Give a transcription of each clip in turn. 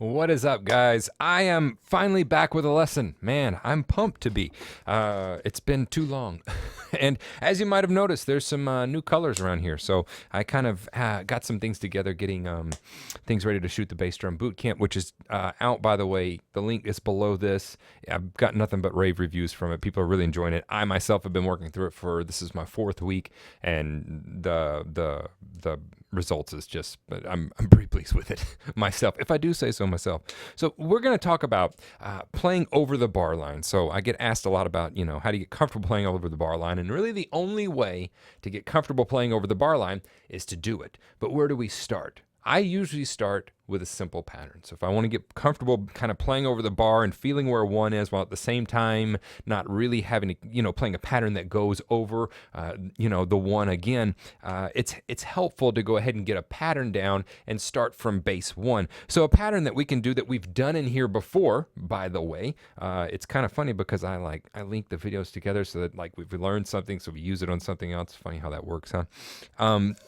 What is up, guys? I am finally back with a lesson. Man, I'm pumped to be. It's been too long. And as you might have noticed, there's some new colors around here. So I kind of got some things together, getting things ready to shoot the bass drum boot camp, which is out, by the way. The link is below this. I've got nothing but rave reviews from it. People are really enjoying it. I myself have been working through it this is my 4th week, and the results is just, I'm pretty pleased with it myself, if I do say so myself. So we're going to talk about playing over the bar line. So I get asked a lot about, how do you get comfortable playing over the bar line? And really the only way to get comfortable playing over the bar line is to do it. But where do we start? I usually start with a simple pattern. So if I want to get comfortable kind of playing over the bar and feeling where one is, while at the same time not really having to, playing a pattern that goes over, the one again, it's helpful to go ahead and get a pattern down and start from base 1. So a pattern that we can do that we've done in here before, by the way. It's kind of funny because I link the videos together so that we've learned something, so we use it on something else. Funny how that works, huh?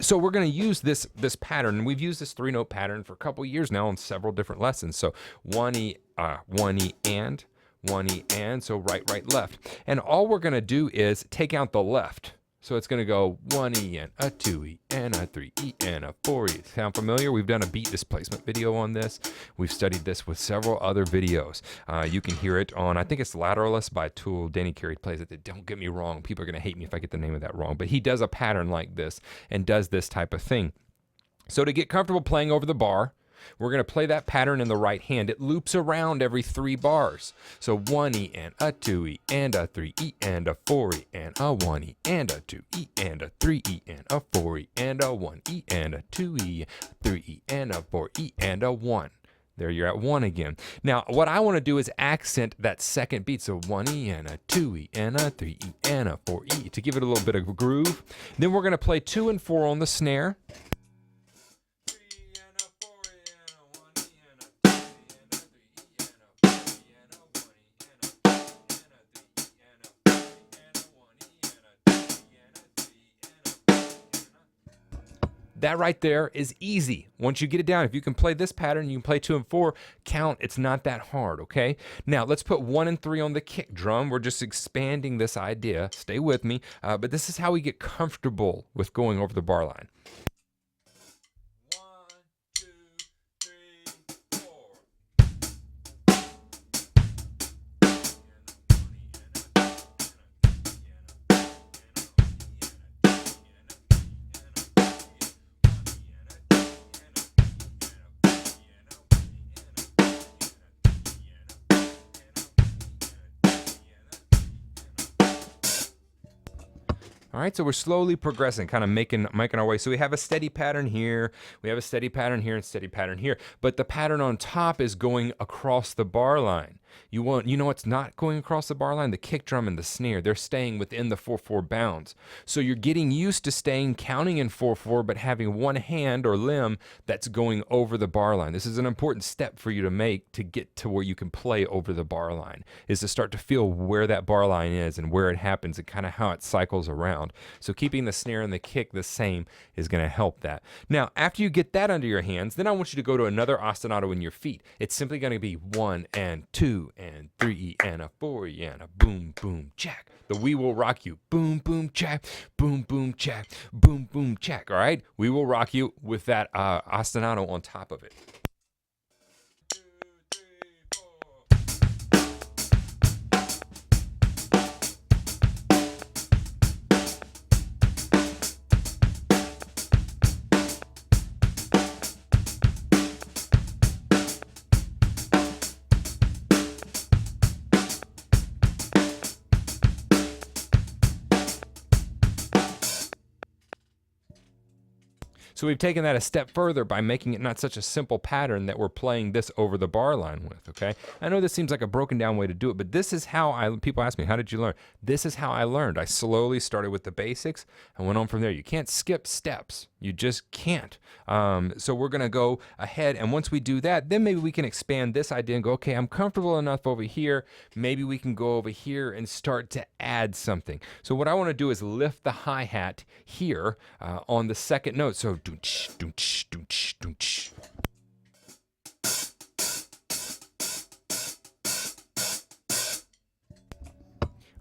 So we're going to use this pattern. We've used this 3-note pattern for a couple years now on several different lessons. So 1E, 1E and, 1E and, so right, left. And all we're going to do is take out the left. So it's going to go 1E and a 2E and a 3E and a 4E. Sound familiar? We've done a beat displacement video on this. We've studied this with several other videos. You can hear it on, I think it's Lateralist by Tool. Danny Carey plays it. Don't get me wrong. People are going to hate me if I get the name of that wrong. But he does a pattern like this and does this type of thing. So to get comfortable playing over the bar, we're going to play that pattern in the right hand. It loops around every 3 bars. So 1E and a 2E and a 3E and a 4E and a 1E and a 2E and a 3E and a 4E and a 1E and a 2E, 3E and a 4E and a 1. There, you're at 1 again. Now, what I want to do is accent that second beat. So 1E and a 2E and a 3E and a 4E to give it a little bit of a groove. Then we're going to play 2 and 4 on the snare. That right there is easy. Once you get it down, if you can play this pattern, you can play 2 and 4, count. It's not that hard, okay? Now, let's put 1 and 3 on the kick drum. We're just expanding this idea. Stay with me. But this is how we get comfortable with going over the bar line. 1, 2, 3, 4. All right, so we're slowly progressing, kind of making our way. So we have a steady pattern here, we have a steady pattern here, and steady pattern here. But the pattern on top is going across the bar line. You know what's not going across the bar line? The kick drum and the snare. They're staying within the 4/4 bounds. So you're getting used to counting in 4/4, but having one hand or limb that's going over the bar line. This is an important step for you to make to get to where you can play over the bar line, is to start to feel where that bar line is and where it happens and kind of how it cycles around. So keeping the snare and the kick the same is going to help that. Now, after you get that under your hands, then I want you to go to another ostinato in your feet. It's simply going to be 1 and 2 and 3 and a 4 and a boom, boom, jack. The We Will Rock You. Boom, boom, jack. Boom, boom, jack. Boom, boom, jack. All right? We will rock you with that ostinato on top of it. So we've taken that a step further by making it not such a simple pattern that we're playing this over the bar line with, okay? I know this seems like a broken down way to do it, but this is how people ask me, how did you learn? This is how I learned. I slowly started with the basics and went on from there. You can't skip steps. You just can't. So we're gonna go ahead, and once we do that, then maybe we can expand this idea and go, okay, I'm comfortable enough over here. Maybe we can go over here and start to add something. So what I wanna do is lift the hi-hat here on the second note. So doonch, doonch, doonch, doonch.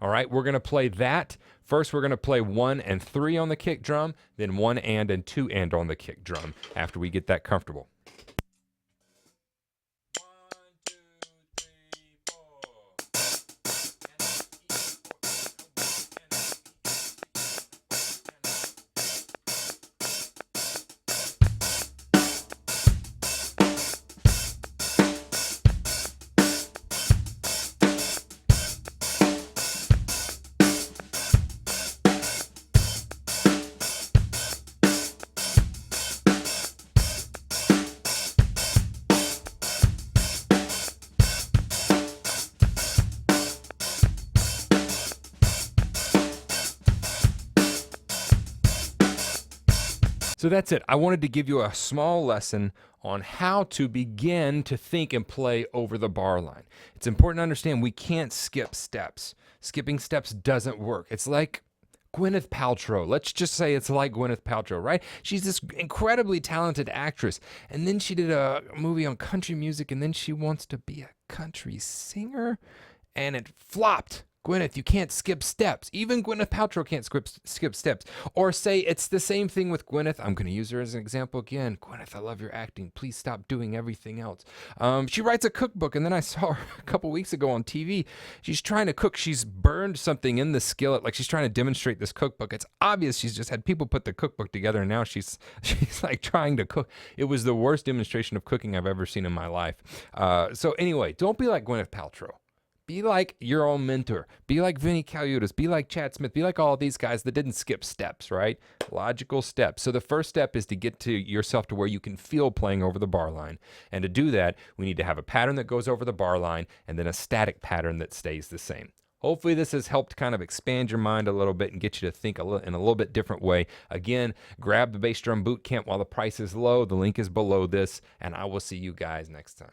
All right, we're going to play that. First, we're going to play 1 and 3 on the kick drum, then 1 and 2 and on the kick drum after we get that comfortable. So that's it. I wanted to give you a small lesson on how to begin to think and play over the bar line. It's important to understand we can't skip steps. Skipping steps doesn't work. It's like Gwyneth Paltrow. Let's just say it's like Gwyneth Paltrow, right? She's this incredibly talented actress, and then she did a movie on country music, and then she wants to be a country singer, and it flopped. Gwyneth, you can't skip steps. Even Gwyneth Paltrow can't skip steps. Or say it's the same thing with Gwyneth. I'm going to use her as an example again. Gwyneth, I love your acting. Please stop doing everything else. She writes a cookbook, and then I saw her a couple weeks ago on TV. She's trying to cook. She's burned something in the skillet, like she's trying to demonstrate this cookbook. It's obvious she's just had people put the cookbook together, and now she's like trying to cook. It was the worst demonstration of cooking I've ever seen in my life. So anyway, don't be like Gwyneth Paltrow. Be like your own mentor. Be like Vinny Colaiutas. Be like Chad Smith. Be like all these guys that didn't skip steps, right? Logical steps. So the first step is to get to yourself to where you can feel playing over the bar line. And to do that, we need to have a pattern that goes over the bar line and then a static pattern that stays the same. Hopefully this has helped kind of expand your mind a little bit and get you to think in a little bit different way. Again, grab the Bass Drum Boot Camp while the price is low. The link is below this, and I will see you guys next time.